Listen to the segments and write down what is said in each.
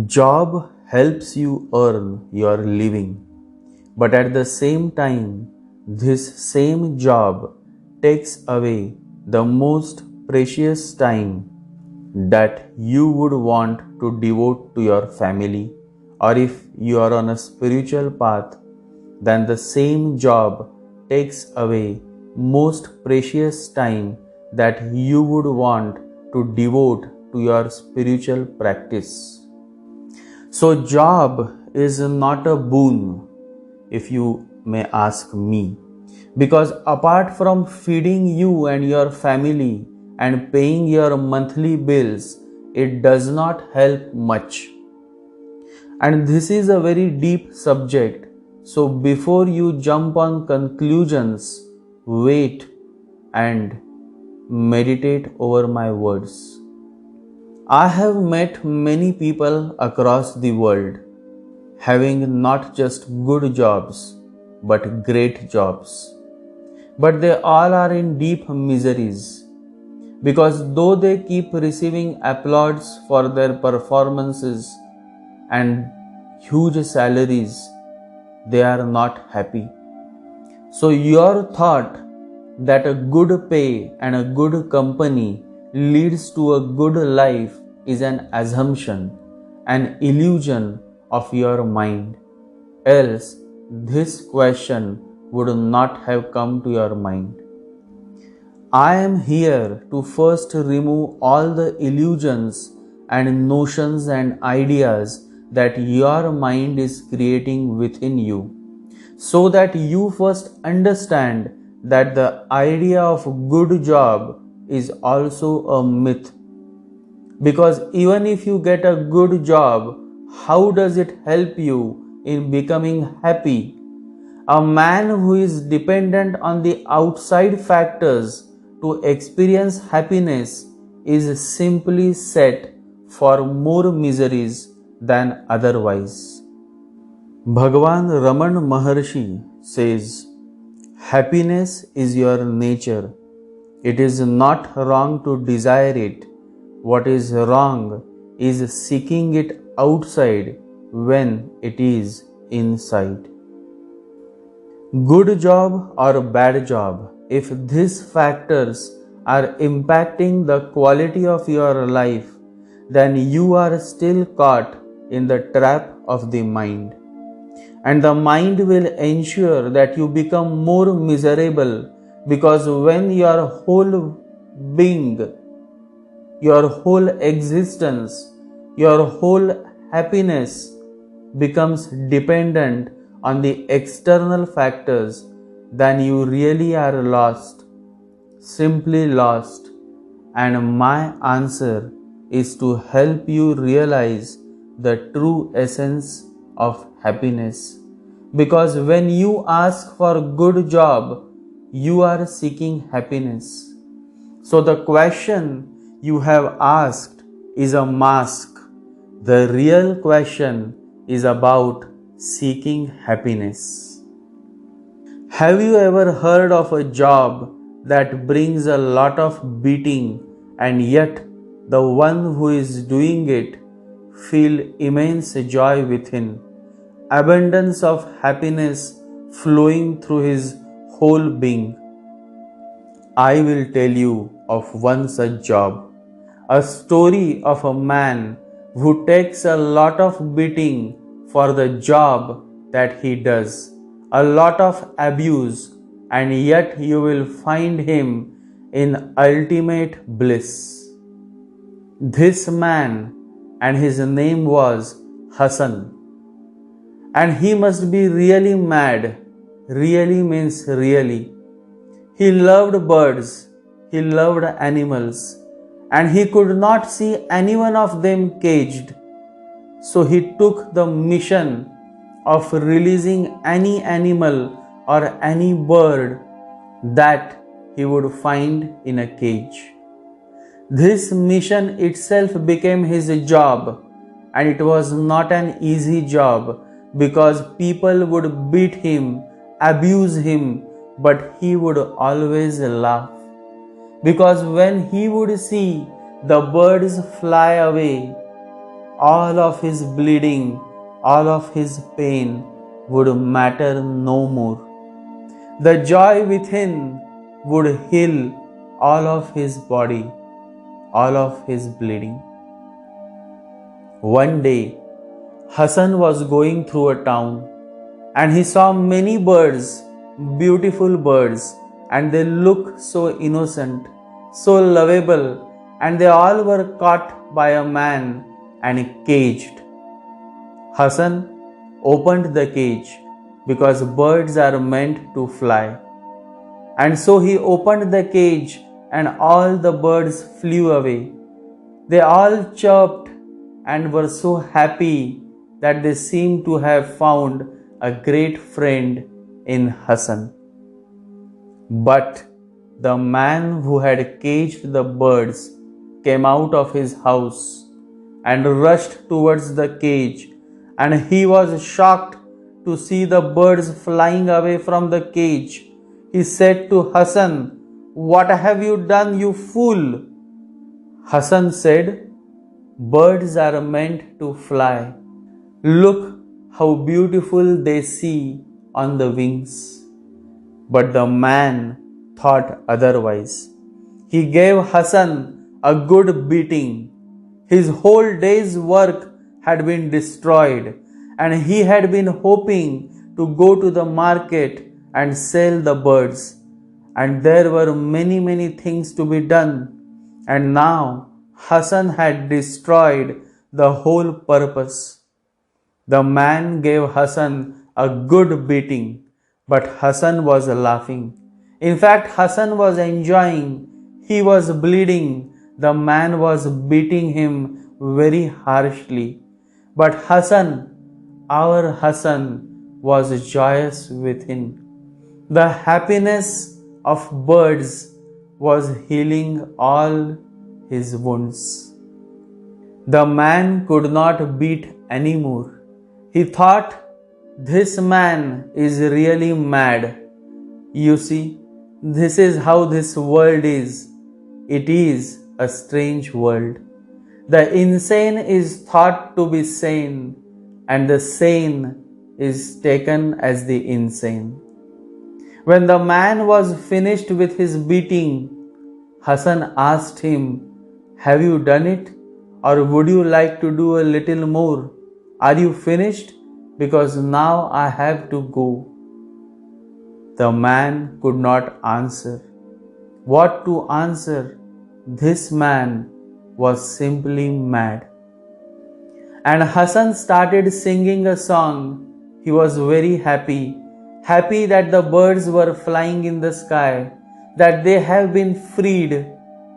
Job helps you earn your living, but at the same time, this same job takes away the most precious time that you would want to devote to your family, or if you are on a spiritual path, then the same job takes away most precious time that you would want to devote to your spiritual practice. So, job is not a boon, if you may ask me, because apart from feeding you and your family and paying your monthly bills, it does not help much. And this is a very deep subject. So, before you jump on conclusions, wait and meditate over my words. I have met many people across the world having not just good jobs but great jobs. But they all are in deep miseries because though they keep receiving applause for their performances and huge salaries, they are not happy. So your thought that a good pay and a good company leads to a good life is an assumption, an illusion of your mind. Else, this question would not have come to your mind. I am here to first remove all the illusions and notions and ideas that your mind is creating within you, so that you first understand that the idea of good job is also a myth. Because even if you get a good job, how does it help you in becoming happy? A man who is dependent on the outside factors to experience happiness is simply set for more miseries than otherwise. Bhagavan Raman Maharshi says, happiness is your nature. It is not wrong to desire it. What is wrong is seeking it outside when it is inside. Good job or bad job, if these factors are impacting the quality of your life, then you are still caught in the trap of the mind. And the mind will ensure that you become more miserable, because when your whole being, your whole existence, your whole happiness becomes dependent on the external factors, then you really are lost, simply lost. And my answer is to help you realize the true essence of happiness. Because when you ask for a good job, you are seeking happiness. So the question you have asked is a mask. The real question is about seeking happiness. Have you ever heard of a job that brings a lot of beating, and yet the one who is doing it feel immense joy within, abundance of happiness flowing through his whole being? I will tell you of one such job, a story of a man who takes a lot of beating for the job that he does, a lot of abuse, and yet you will find him in ultimate bliss. This man, and his name was Hassan, and he must be really mad. Really means really. He loved birds, he loved animals, and he could not see any one of them caged. So he took the mission of releasing any animal or any bird that he would find in a cage. This mission itself became his job, and it was not an easy job, because people would beat him, abuse him, but he would always laugh. Because when he would see the birds fly away, all of his bleeding, all of his pain would matter no more. The joy within would heal all of his body, all of his bleeding. One day, Hassan was going through a town and he saw many birds, beautiful birds, and they looked so innocent, so lovable, and they all were caught by a man and caged. Hassan opened the cage because birds are meant to fly. And so he opened the cage and all the birds flew away. They all chirped and were so happy that they seemed to have found a great friend in Hassan. But the man who had caged the birds came out of his house and rushed towards the cage, and he was shocked to see the birds flying away from the cage. He said to Hassan, "What have you done, you fool?" Hassan said, "Birds are meant to fly. Look how beautiful they see on the wings." But the man thought otherwise. He gave Hassan a good beating. His whole day's work had been destroyed, and he had been hoping to go to the market and sell the birds. And there were many things to be done. And now Hassan had destroyed the whole purpose. The man gave Hassan a good beating, but Hassan was laughing. In fact, Hassan was enjoying. He was bleeding. The man was beating him very harshly. But Hassan, our Hassan, was joyous within. The happiness of birds was healing all his wounds. The man could not beat anymore. He thought, "This man is really mad." You see, this is how this world is. It is a strange world. The insane is thought to be sane, and the sane is taken as the insane. When the man was finished with his beating, Hassan asked him, "Have you done it? Or would you like to do a little more? Are you finished? Because now I have to go." The man could not answer. What to answer? This man was simply mad. And Hassan started singing a song. He was very happy that the birds were flying in the sky, that they have been freed,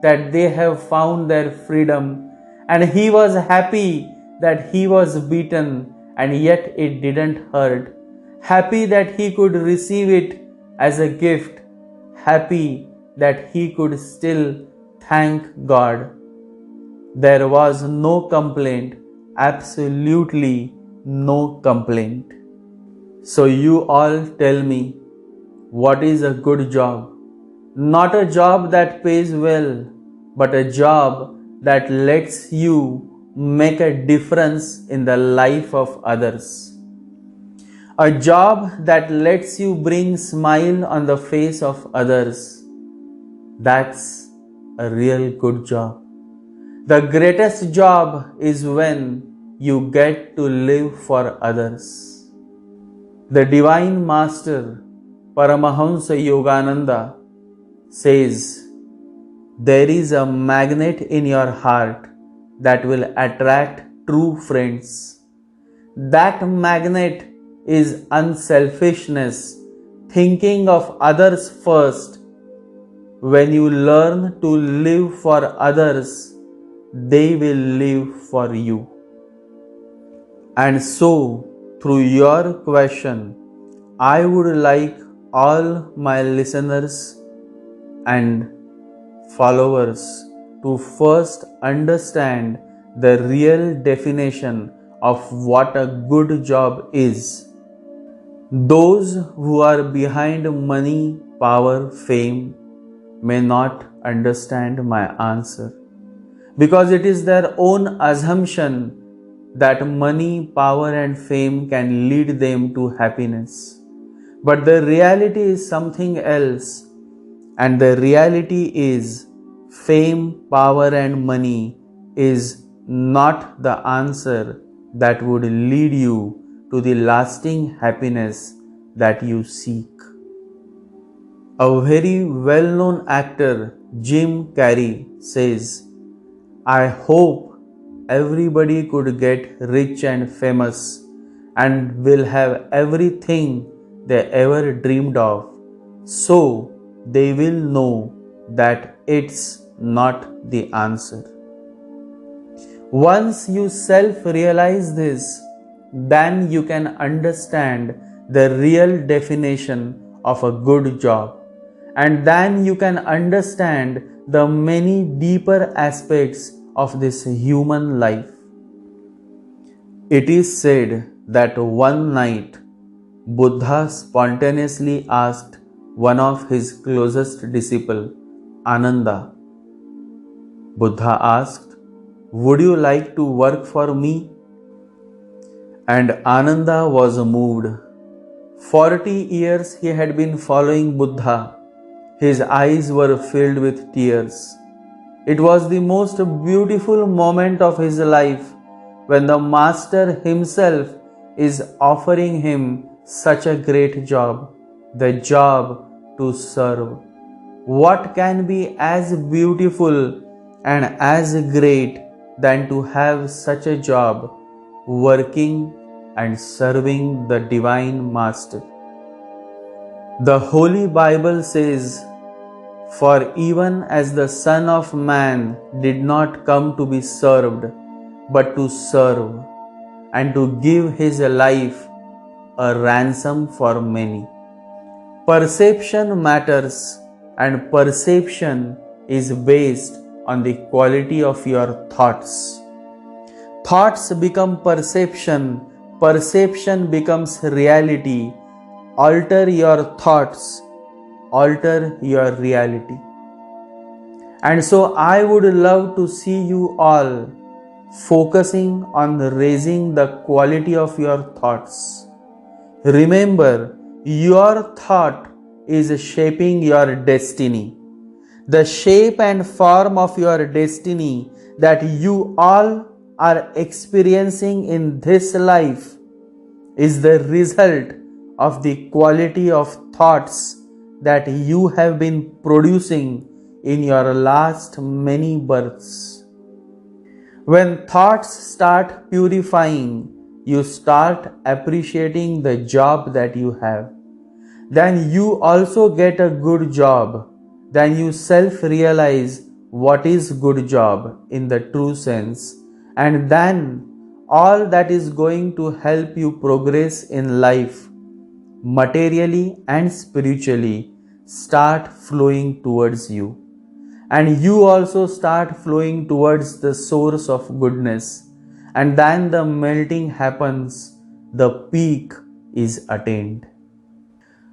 that they have found their freedom. And he was happy that he was beaten and yet it didn't hurt. Happy that he could receive it as a gift. Happy that he could still thank God. There was no complaint, absolutely no complaint. So you all tell me, what is a good job? Not a job that pays well, but a job that lets you make a difference in the life of others. A job that lets you bring smile on the face of others. That's a real good job. The greatest job is when you get to live for others. The Divine Master Paramahamsa Yogananda says, there is a magnet in your heart that will attract true friends. That magnet is unselfishness, thinking of others first. When you learn to live for others, they will live for you. And so, through your question, I would like all my listeners and followers to first understand the real definition of what a good job is. Those who are behind money, power, fame may not understand my answer, because it is their own assumption that money, power, and fame can lead them to happiness. But the reality is something else, and the reality is fame, power, and money is not the answer that would lead you to the lasting happiness that you seek. A very well known actor, Jim Carrey, says, I hope everybody could get rich and famous and will have everything they ever dreamed of, so they will know that it's not the answer. Once you self-realize this, then you can understand the real definition of a good job, and then you can understand the many deeper aspects of this human life. It is said that one night Buddha spontaneously asked one of his closest disciples, Ananda. Buddha asked, would you like to work for me? And Ananda was moved. 40 years he had been following Buddha. His eyes were filled with tears. It was the most beautiful moment of his life when the Master himself is offering him such a great job, the job to serve. What can be as beautiful and as great than to have such a job, working and serving the Divine Master? The Holy Bible says, for even as the Son of Man did not come to be served, but to serve, and to give his life a ransom for many. Perception matters, and perception is based on the quality of your thoughts. Thoughts become perception, perception becomes reality. Alter your thoughts, alter your reality. And so I would love to see you all focusing on raising the quality of your thoughts. Remember, your thought is shaping your destiny. The shape and form of your destiny that you all are experiencing in this life is the result of the quality of thoughts that you have been producing in your last many births. When thoughts start purifying, you start appreciating the job that you have. Then you also get a good job. Then you self-realize what is good job in the true sense. And then all that is going to help you progress in life, materially and spiritually, start flowing towards you. And you also start flowing towards the source of goodness. And then the melting happens, the peak is attained.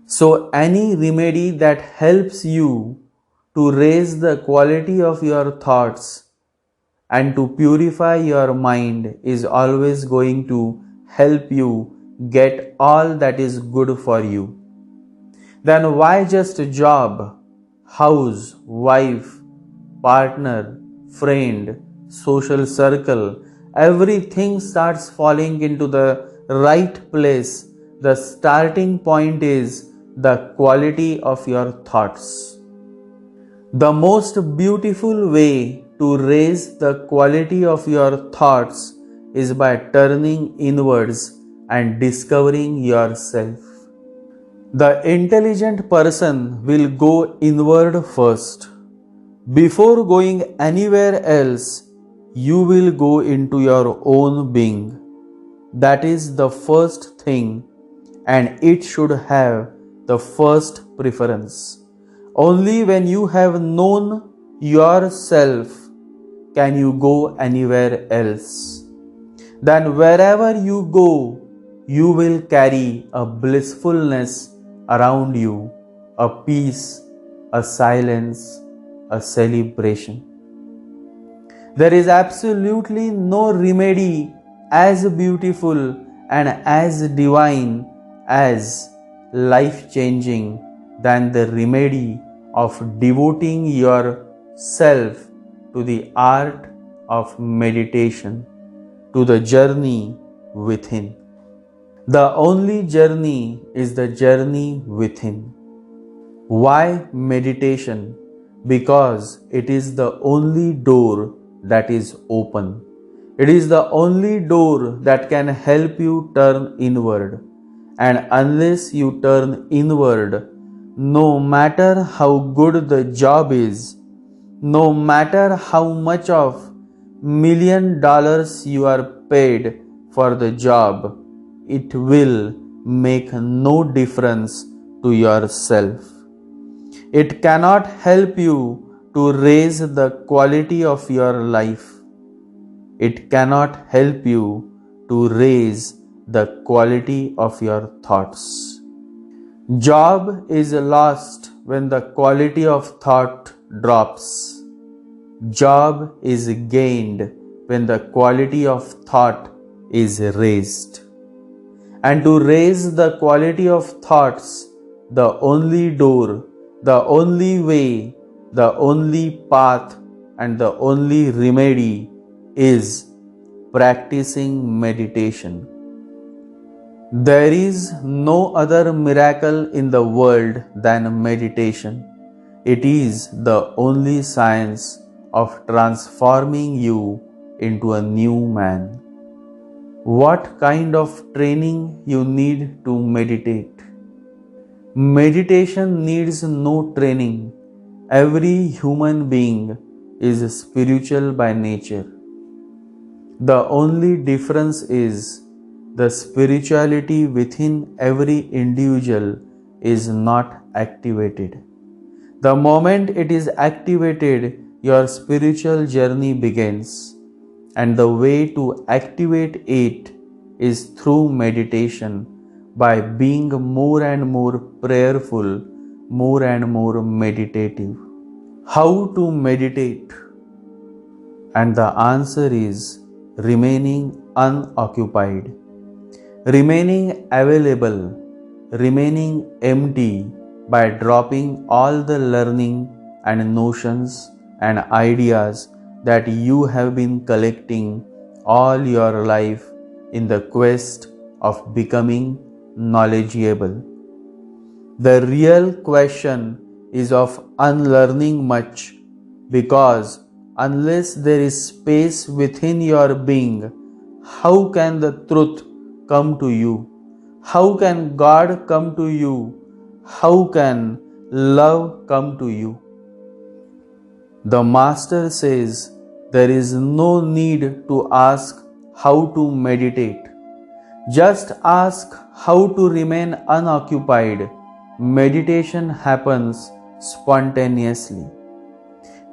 So any remedy that helps you to raise the quality of your thoughts and to purify your mind is always going to help you get all that is good for you. Then why just a job, house, wife, partner, friend, social circle? Everything starts falling into the right place. The starting point is the quality of your thoughts. The most beautiful way to raise the quality of your thoughts is by turning inwards and discovering yourself. The intelligent person will go inward first. Before going anywhere else, you will go into your own being. That is the first thing, and it should have the first preference. Only when you have known yourself can you go anywhere else. Then wherever you go, you will carry a blissfulness around you, a peace, a silence, a celebration. There is absolutely no remedy as beautiful and as divine, as life-changing than the remedy of devoting yourself to the art of meditation, to the journey within. The only journey is the journey within. Why meditation? Because it is the only door that is open. It is the only door that can help you turn inward. And unless you turn inward, no matter how good the job is, no matter how much of $1,000,000 you are paid for the job, it will make no difference to yourself. It cannot help you to raise the quality of your life. It cannot help you to raise the quality of your thoughts. Job is lost when the quality of thought drops. Job is gained when the quality of thought is raised. And to raise the quality of thoughts, the only door, the only way, the only path, and the only remedy is practicing meditation. There is no other miracle in the world than meditation. It is the only science of transforming you into a new man. What kind of training you need to meditate? Meditation needs no training. Every human being is spiritual by nature. The only difference is the spirituality within every individual is not activated. The moment it is activated, your spiritual journey begins. And the way to activate it is through meditation, by being more and more prayerful, more and more meditative. How to meditate? And the answer is remaining unoccupied, remaining available, remaining empty by dropping all the learning and notions and ideas that you have been collecting all your life in the quest of becoming knowledgeable. The real question is of unlearning much, because unless there is space within your being, how can the truth come to you? How can God come to you? How can love come to you? The Master says there is no need to ask how to meditate. Just ask how to remain unoccupied. Meditation happens spontaneously.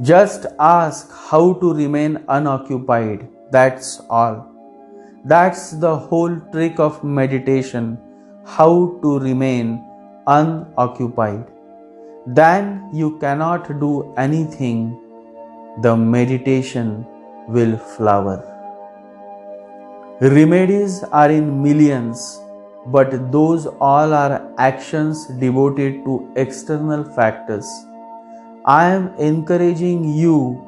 Just ask how to remain unoccupied. That's all. That's the whole trick of meditation, how to remain unoccupied. Then you cannot do anything. The meditation will flower. Remedies are in millions, but those all are actions devoted to external factors. I am encouraging you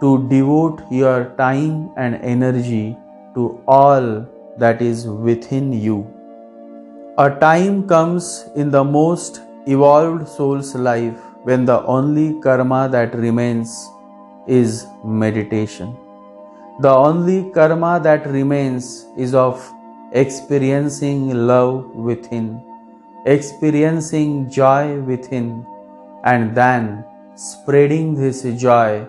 to devote your time and energy to all that is within you. A time comes in the most evolved soul's life when the only karma that remains is meditation. The only karma that remains is of experiencing love within, experiencing joy within, and then spreading this joy,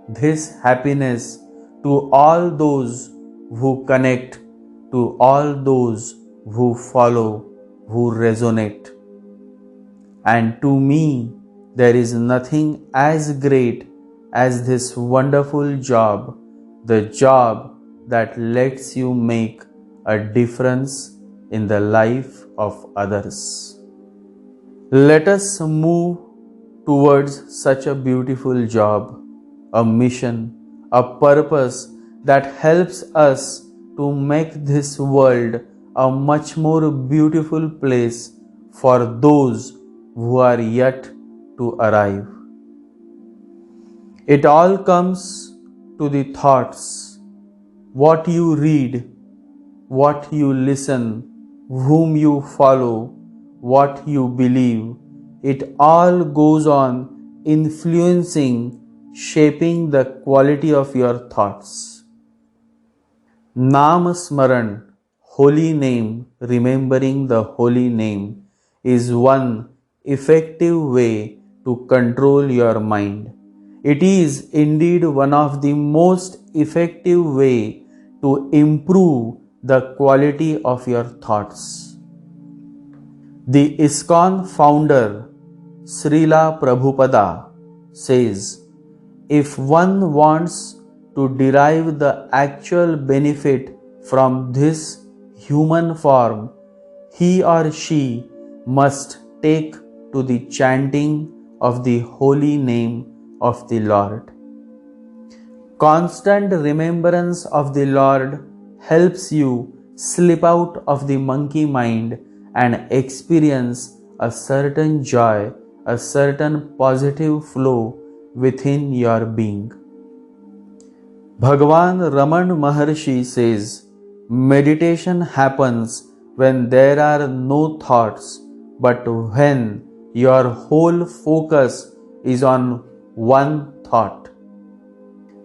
this happiness to all those who connect, to all those who follow, who resonate. And to me, there is nothing as great as this wonderful job, the job that lets you make a difference in the life of others. Let us move towards such a beautiful job, a mission, a purpose that helps us to make this world a much more beautiful place for those who are yet to arrive. It all comes to the thoughts, what you read, what you listen, whom you follow, what you believe. It all goes on influencing, shaping the quality of your thoughts. Nam Smaran, holy name, remembering the holy name, is one effective way to control your mind. It is indeed one of the most effective way to improve the quality of your thoughts. The ISKCON founder Srila Prabhupada says, if one wants to derive the actual benefit from this human form, he or she must take to the chanting of the holy name of the Lord. Constant remembrance of the Lord helps you slip out of the monkey mind and experience a certain joy, a certain positive flow within your being. Bhagavan Raman Maharshi says, meditation happens when there are no thoughts, but when your whole focus is on one thought.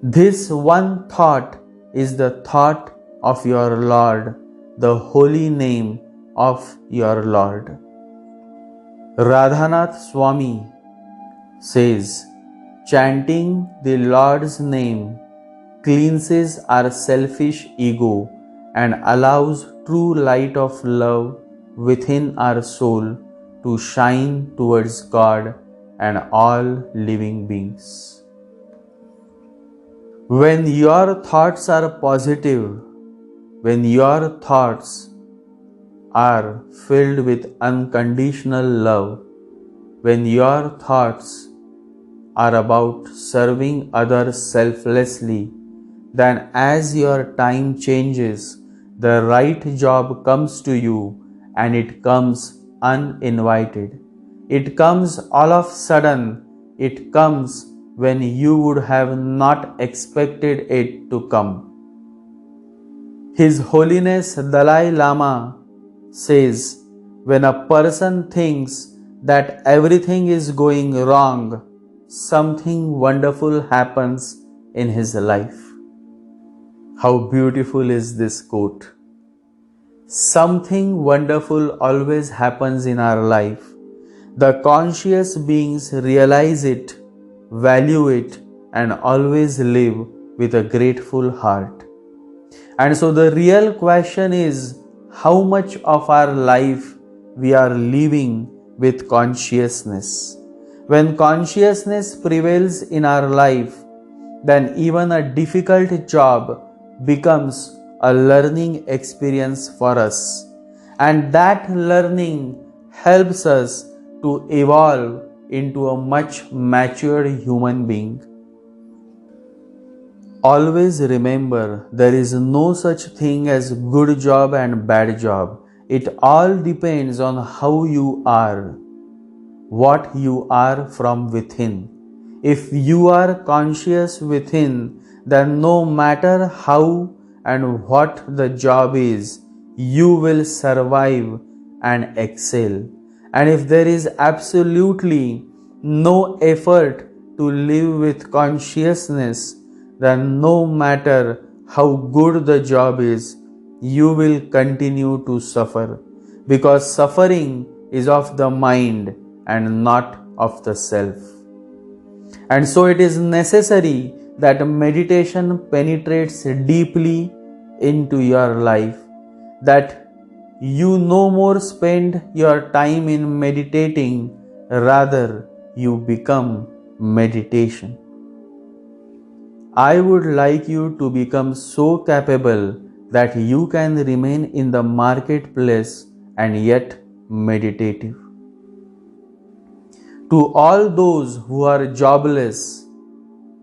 This one thought is the thought of your Lord, the holy name of your Lord. Radhanath Swami says, chanting the Lord's name cleanses our selfish ego and allows true light of love within our soul to shine towards God and all living beings. When your thoughts are positive, when your thoughts are filled with unconditional love, when your thoughts are about serving others selflessly, then as your time changes, the right job comes to you and it comes uninvited. It comes all of a sudden. It comes when you would have not expected it to come. His Holiness Dalai Lama says, when a person thinks that everything is going wrong, something wonderful happens in his life. How beautiful is this quote? Something wonderful always happens in our life. The conscious beings realize it, value it, and always live with a grateful heart. And so the real question is, how much of our life we are living with consciousness? When consciousness prevails in our life, then even a difficult job becomes a learning experience for us. And that learning helps us to evolve into a much matured human being. Always remember, there is no such thing as good job and bad job. It all depends on how you are, what you are from within. If you are conscious within, then no matter how and what the job is, you will survive and excel. And if there is absolutely no effort to live with consciousness, then no matter how good the job is, you will continue to suffer, because suffering is of the mind and not of the self. And so it is necessary that meditation penetrates deeply into your life, that you no more spend your time in meditating, rather you become meditation. I would like you to become so capable that you can remain in the marketplace and yet meditative. To all those who are jobless,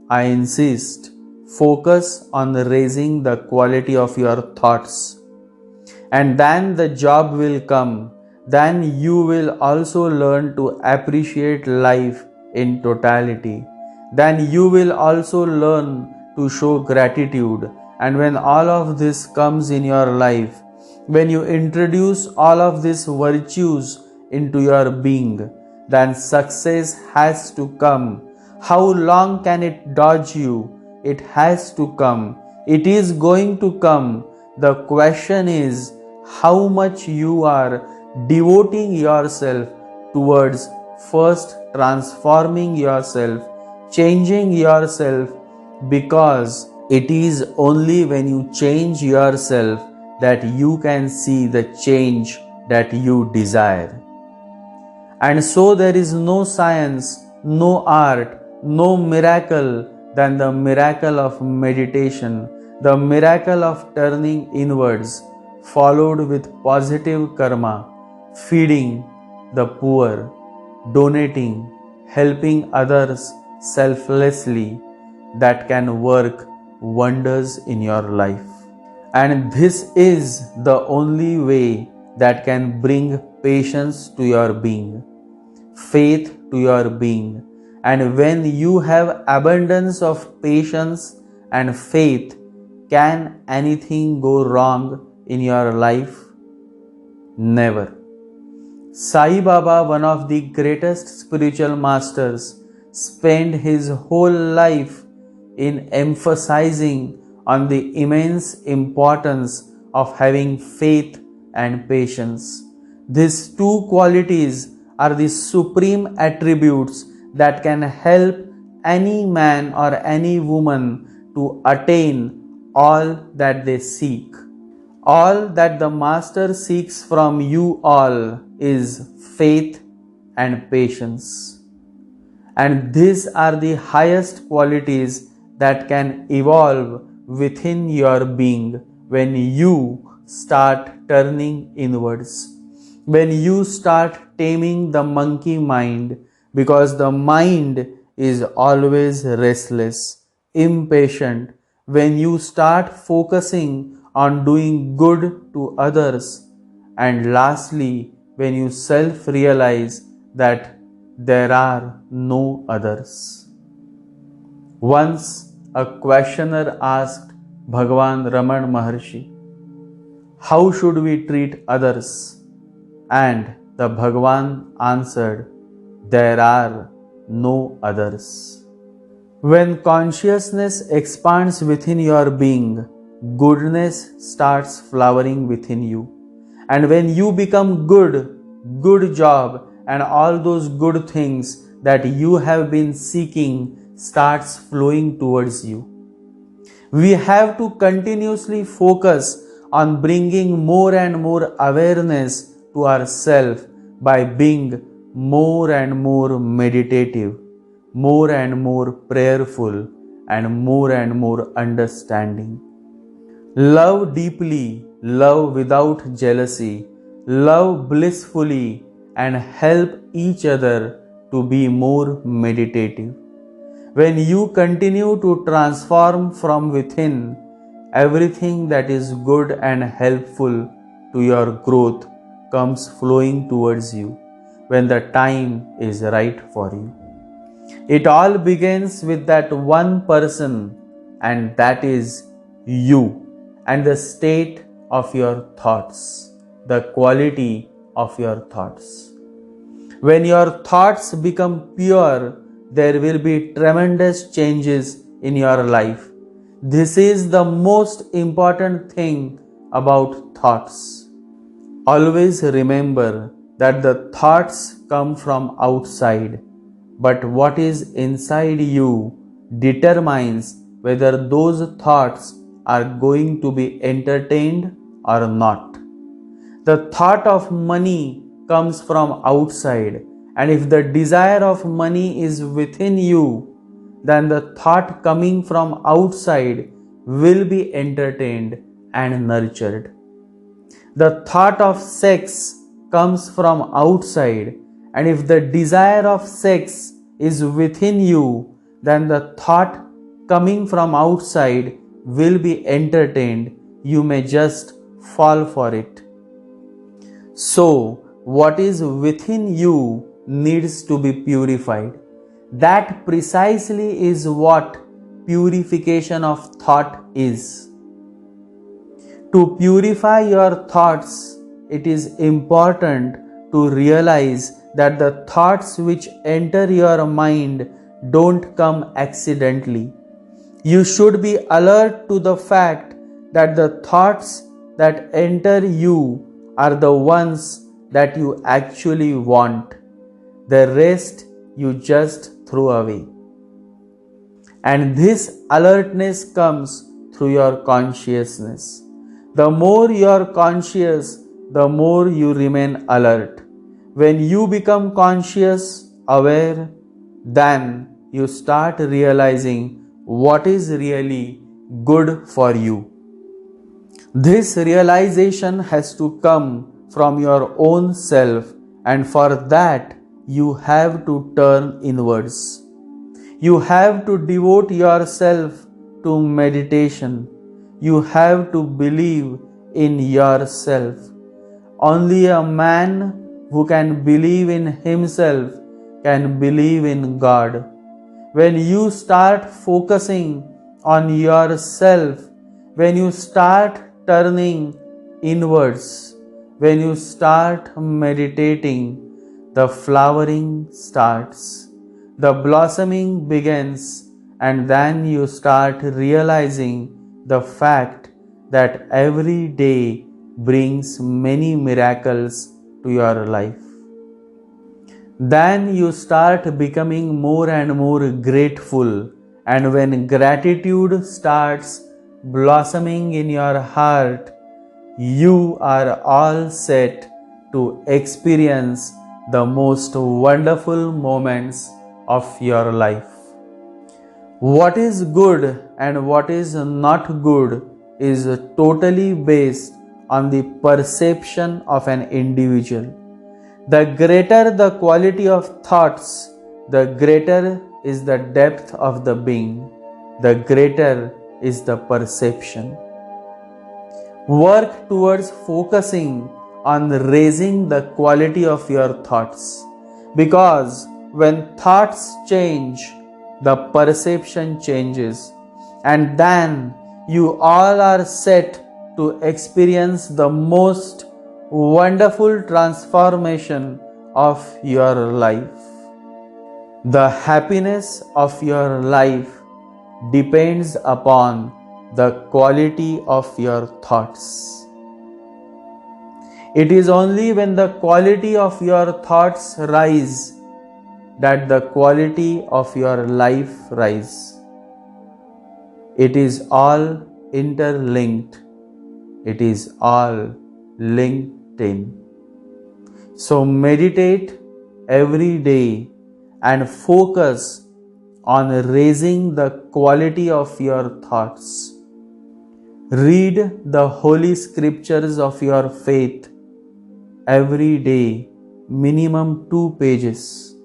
I insist, Focus on raising the quality of your thoughts, and then the job will come. Then you will also learn to appreciate life in totality. Then you will also learn to show gratitude. And when all of this comes in your life, when you introduce all of these virtues into your being, then success has to come. How long can it dodge you? It has to come. It is going to come. The question is how much you are devoting yourself towards first transforming yourself, changing yourself, because it is only when you change yourself that you can see the change that you desire. And so there is no science, no art, no miracle than the miracle of meditation, the miracle of turning inwards, followed with positive karma, feeding the poor, donating, helping others selflessly, that can work wonders in your life. And this is the only way that can bring patience to your being, faith to your being. And when you have abundance of patience and faith, can anything go wrong in your life? Never. Sai Baba, one of the greatest spiritual masters, spent his whole life in emphasizing on the immense importance of having faith and patience. These two qualities are the supreme attributes that can help any man or any woman to attain all that they seek. All that the Master seeks from you all is faith and patience. And these are the highest qualities that can evolve within your being when you start turning inwards. When you start taming the monkey mind, because the mind is always restless, impatient. When you start focusing on doing good to others, and lastly, when you self-realize that there are no others. Once a questioner asked Bhagavan Raman Maharshi, how should we treat others? And the Bhagavan answered, there are no others. When consciousness expands within your being, goodness starts flowering within you. And when you become good job, and all those good things that you have been seeking starts flowing towards you. We have to continuously focus on bringing more and more awareness to ourselves by being more and more meditative, more and more prayerful, and more understanding. Love deeply, love without jealousy, love blissfully, and help each other to be more meditative. When you continue to transform from within, everything that is good and helpful to your growth comes flowing towards you when the time is right for you. It all begins with that one person, and that is you, and the state of your thoughts, the quality of your thoughts. When your thoughts become pure, there will be tremendous changes in your life. This is the most important thing about thoughts. Always remember that the thoughts come from outside, but what is inside you determines whether those thoughts are going to be entertained or not. The thought of money comes from outside, and if the desire of money is within you, then the thought coming from outside will be entertained and nurtured. The thought of sex comes from outside, and if the desire of sex is within you, then the thought coming from outside will be entertained. You may just fall for it. So, what is within you needs to be purified. That precisely is what purification of thought is. To purify your thoughts, it is important to realize that the thoughts which enter your mind don't come accidentally. You should be alert to the fact that the thoughts that enter you are the ones that you actually want. The rest you just throw away. And this alertness comes through your consciousness. The more you are conscious, the more you remain alert. When you become conscious, aware, then you start realizing what is really good for you. This realization has to come from your own self, and for that you have to turn inwards. You have to devote yourself to meditation. You have to believe in yourself. Only a man who can believe in himself can believe in God. When you start focusing on yourself, when you start turning inwards, when you start meditating, the flowering starts, the blossoming begins, and then you start realizing the fact that every day brings many miracles to your life. Then you start becoming more and more grateful, and when gratitude starts blossoming in your heart, you are all set to experience the most wonderful moments of your life. What is good and what is not good is totally based on the perception of an individual. The greater the quality of thoughts, the greater is the depth of the being, the greater is the perception. Work towards focusing on raising the quality of your thoughts, because when thoughts change, the perception changes, and then you all are set to experience the most wonderful transformation of your life. The happiness of your life depends upon the quality of your thoughts. It is only when the quality of your thoughts rise that the quality of your life rise. It is all interlinked. It is all linked in. So meditate every day and focus on raising the quality of your thoughts. Read the holy scriptures of your faith every day, minimum 2 pages.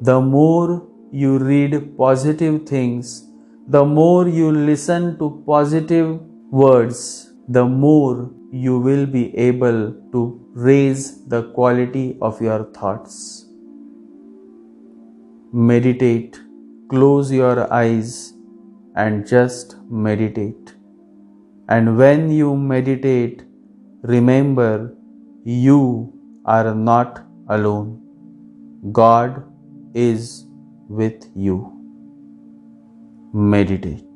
The more you read positive things, the more you listen to positive words, the more you will be able to raise the quality of your thoughts. Meditate. Close your eyes and just meditate. And when you meditate, remember you are not alone. God is with you. Meditate.